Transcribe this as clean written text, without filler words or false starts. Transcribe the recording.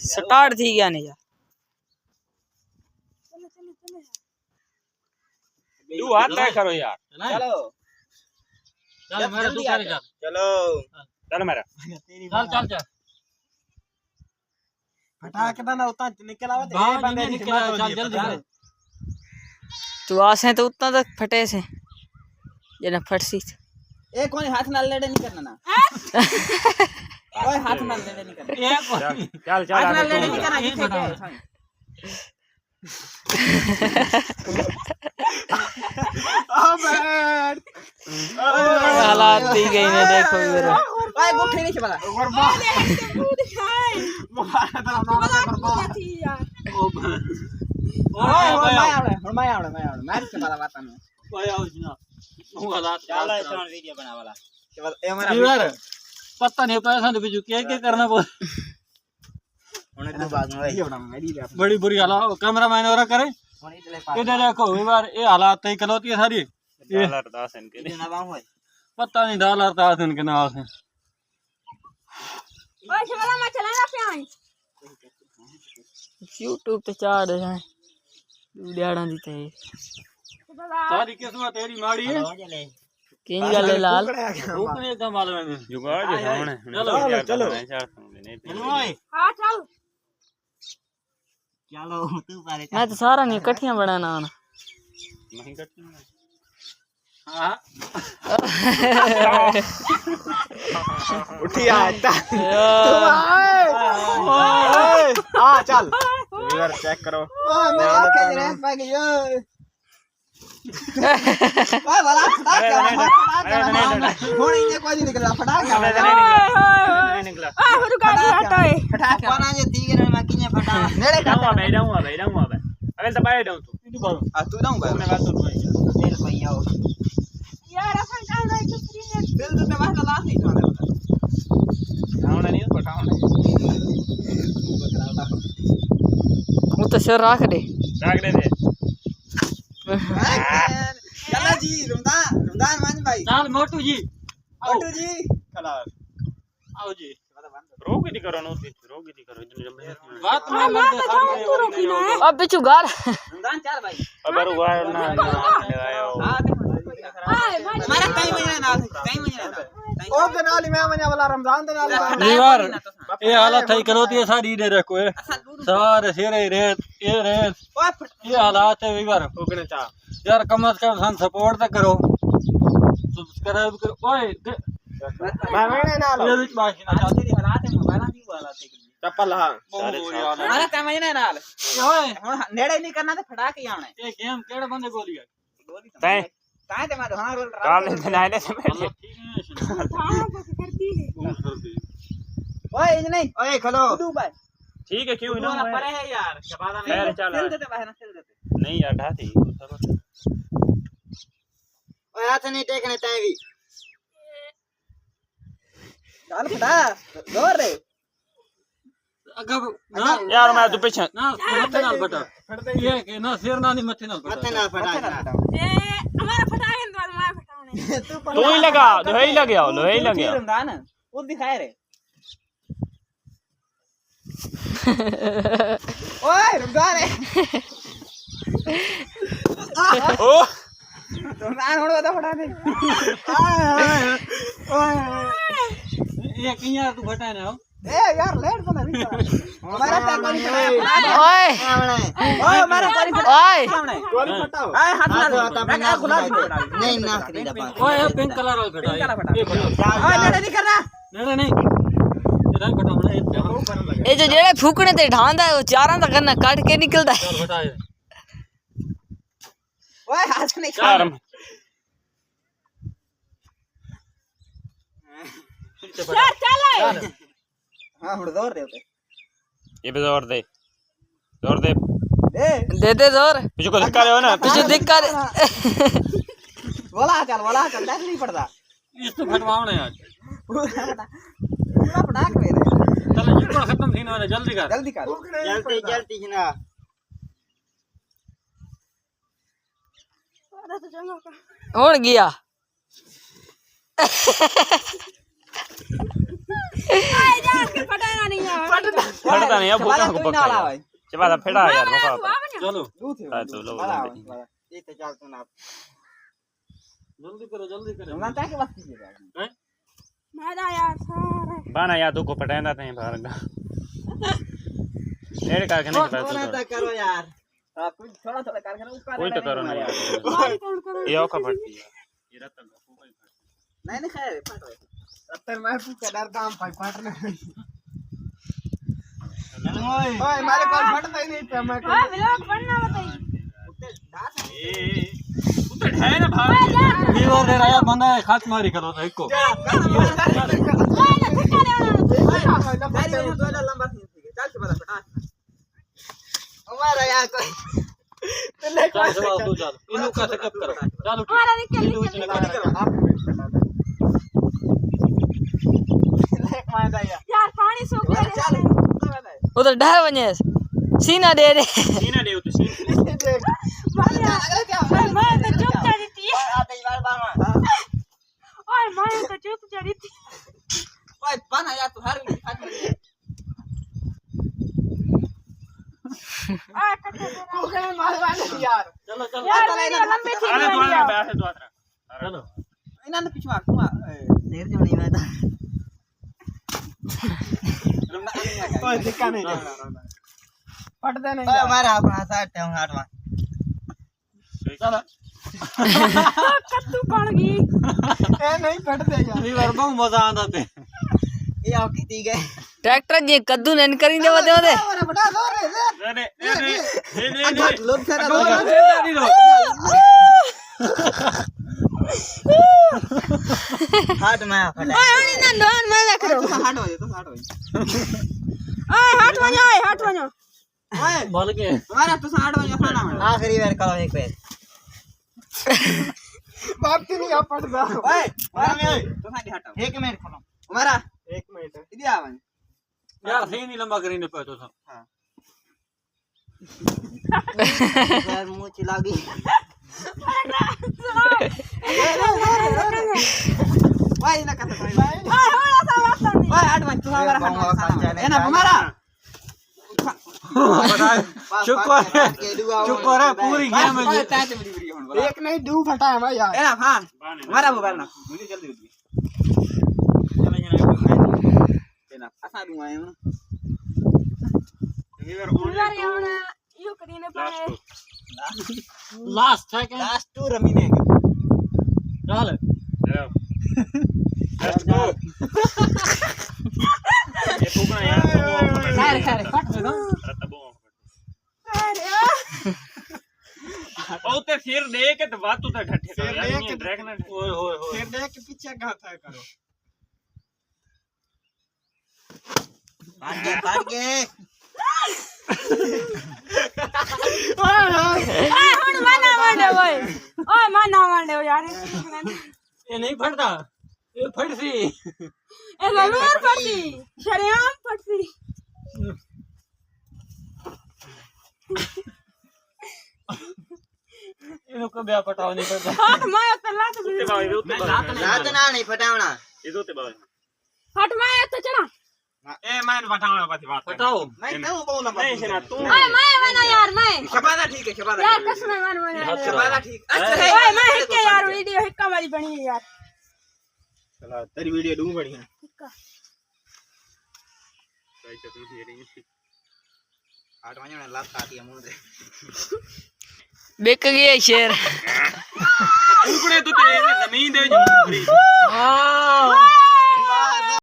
Start थी गया नहीं यार तू हाथ तय करो यार चलो चल मेरा तू कर चल चलो चल मेरा चल चल चल फटाक ना उतना निकल आवे तो हाँ, ये बंदे नहीं निकल निकला, चल जल्दी कर। तू आसे तो उतना तक फटे से जना फटसी ए कोई हाथ ना लेडे नहीं करना ना ओए हाथ ना लेडे नहीं करना एक कोई चल चल हाथ ना आगे लेडे तू नहीं करना एक ठीक है मिनट। साईं। हालात थी गई ने देखो मेरा ओए गुठे नहीं चला ओए मैं आवड़े मार के वाला बात में कोई आओ ना હું હાલાત ચાલો ચાલ इसमें वीडियो बना वाला ए हमारा यार पता नहीं पैसा नहीं बीजू क्या करना बोल होने तो बाद में वीडियो बनाऊंगा वीडियो बड़ी बुरी हालात कैमरा मैन और करे होने चले इधर देखो एक बार ये हालात तय कलोती है सारी ये डॉलर 10 इनके वीडियो ना बाहु है पता नहीं डॉलर था इनके नाम से ओए शिवला मैं चलाना पे आई YouTube पे चाड़ है वीडियोड़ा दी थे सारी किस्मत तेरी माड़ी है किंग गले लाल ऊपर एकदम मालूम है जुगाड़ जो सामने चलो, चलो हां चल चलो तू पाले मैं तो सारा नहीं इकट्ठियां बनाना आना नहीं करते हां उठी आता आ चल इधर चेक करो मैं आके रे पाके यो ओए वाला हुन इने कोई नहीं निकला फटाक नहीं निकला आ हरु गाड़ी हटाए फटाक कोना जे तीगे रे मैं किने फटा नेड़े डाऊंगा भाई अबे दबाए डाऊं तू आ तू दाऊंगा मैं बात तो तेल भैया यार अपन डाल रहा है फ्री ने तेल तो मैं वाला लात नहीं उठाने डाऊं नहीं पटाऊं वो तो सर रख दे राख दे चला जी रमदान मान भाई चल मोटू जी मोटू जी चला आओ जी रोग ही करो नो रोग ही करो इतनी बात ना मत सारी अब बिचू गार रमदान चल भाई अबर उगार ना लगायो हां हमारा कई महीना ना ओ के नाली मैं महीना वाला रमजान दे नाली दीवार ये हालत थई करोती है सारी दे रखो है सारे सिरे रेत ये हालात है दीवार उगने चा यार कम से कम सन सपोर्ट तो करो सब्सक्राइब करो ओए मैं महीने ना ये बीच बाकी ना तेरी हालात है मोबाइल दी वाला थे चप्पल हां हमारा कई महीना नाल ओए हुन नेड़े नहीं करना ते फटा के आने ये गेम केड़े बंदे गोली है तय ताए ते मैं हां रोल काल दिन आले से पहले हां कैसे करती है ओए इज नहीं ओए खलो तू भाई ठीक है क्यों ना परे है यार शबादा खैर, नहीं चल। चल देते भाई ना चल देते नहीं यार ढाती ओए हाथ नहीं टेकने ताए भी डाल फटा जोर रे अगर ना यार मैं तो पीछे ना मथे नाल फटा ये के ना सिर ना नहीं मथे नाल मथे फटा ना फटा ए हमारा फटाए तो मैं फटाने तू ही लगा लोहे ही लगे लोहे ही लगे रमजान वो दिखाए रे ओए रमजान है ओ रमजान होड़ बता फटा दे ये किया तू फटा ना ए यार लेट तो नहीं हमारा तक नहीं फटा ओए ओए हमारा कोई ओए गोली फटाओ ए हाथ ना मैं खुला नहीं ना करी दबा ओए पिंक कलर वाला फटा पिंक कलर फटा। ये फटा ओए नेड़े नहीं करना नहीं नहीं ये रंग फटा होना ये जो जेड़े फूकने ते ढांदा है वो चारां दा करना काट के निकलदा है फटा है ओए हाथ नहीं यार यार चल हां हुड़ जोर दे उते ये भी जोर दे ए दे जोर पीछे को धक्का ले ना पीछे दिक्का बोला चल देख नहीं पड़ता इस तो फटवाओ यार पूरा फटाक मेरे चल जितना खत्म थी ना जल्दी कर जल्दी कर जल्दी ना अरे तो चलो होड़ गया आए यार के फटाना नहीं है फटता नहीं अब भूखा को पक्का चबा फेड़ा यार मौका चलो हां तो लो ये तो चलतो ना जल्दी करो हमरा ता के बस कीजिए हैं मजा यार सारे बाना या तो को पटांदा थे बाहर का नेड़ का नहीं पता थोड़ा सा करो यार कुछ थोड़ा थोड़ा करके ऊपर कोई तो करो ना यार मारी कौन करो ये औका फटती है ये रतन का फूका ही फटता नहीं खैर फट रहे सत्तर मैं फूका डर दाम भाई फटने ओए मारे को फटता ही नहीं था मैं हां व्लॉग बनना बताइए ए तू तो है ना भाग वीवर दे रहा बंदा खाच मारी करो तो एक को लंबा चल से बड़ा फटा हमारा यार कोई चल सवाल तू चल इनु का सेटअप करो चल उठ हमारा निकल यार पानी सूख गया उधर ढह वने सीना दे दे सीना दे तो सीना मैं तो चुप चढ़ी थी ओए मैं तो चुप चढ़ी थी ओए बना यार तू हर हाथ में आ कटे तू कहे मार वाले यार चलो चलो यार मेरी लंबी थी अरे द्वारा बैठ द्वारा चलो इना ने पिछवा तू देर जो नहीं आता ओए दिक्का नहीं फटदे नहीं ओए मारे अपना साथ है हाथवा चलो कद्दू पड़ गई ए नहीं फटदे यार वीवर बहुत मजा आंदा ते ये आओ की गए ट्रैक्टर जे कद्दू नन करी देवा दे दे फटा दो रे ने लोग सारा हाथ में फटा ओए ओनी ना लोन मजा करो हाथ हो तो हाथ हो ओए हट वनो ओए बोल के हमारा तो हाथ हो खाना में आखिरी बार करो एक बार बाप की नहीं आप पड़ जा ओए मारा तो साडी हटाओ 1 मिनट खोलो हमारा 1 मिनट इधर आवन यार सही नहीं लंबा करीने पे तो सब हां यार मुंह चिल्ला गई भाई ना कहता भाई ओए थोड़ा सा वास्ता नहीं ओए हट भाई तू हमारा हट है ना हमारा शुक्र है पूरी गेम में एक नहीं दो फटा है भाई यार है ना हां हमारा मोबाइल ना मुझे जल्दी जल्दी चलो ये ना आसा दूंगा है वीवर यार यहाँ यो करीने पाए लास्ट सेकंड लास्ट टू रमी ने चल लेट्स गो ये फूकना यार खैर खैर फट दे ना अरे ओ ते फिर दे के तो बात तो ठट्ठे कर यार ये ड्रैगन ओए होए होए फिर देख के पीछे कहां था करो काट के ओए हुन माना मांडे ओए ओए माना मांडे यार ये नहीं फटता ये फटसी ए जरूर पड़ती शरियाम पड़ती इनको कभी पटाव नहीं करता हाथ माया तो लात भी रात ना नहीं फटावना ये तो ते बाबा हाथ माया तो चला ए मैंने बताऊंगा बात पटाओ नहीं तू बोलना नहीं सुना तू ओए माया माना यार मैं शबादा ठीक है शबादा यार कसम है मान शबादा ठीक ओए मैं हिक्के यार वीडियो हिक्का वाली बनी है यार चला तेरी वीडियो दूं बढ़िया भाई तो तू ये रही आठ बजे में लात काटी मुंह दे बेक गया शेर टुकड़े तो ते जमीन दे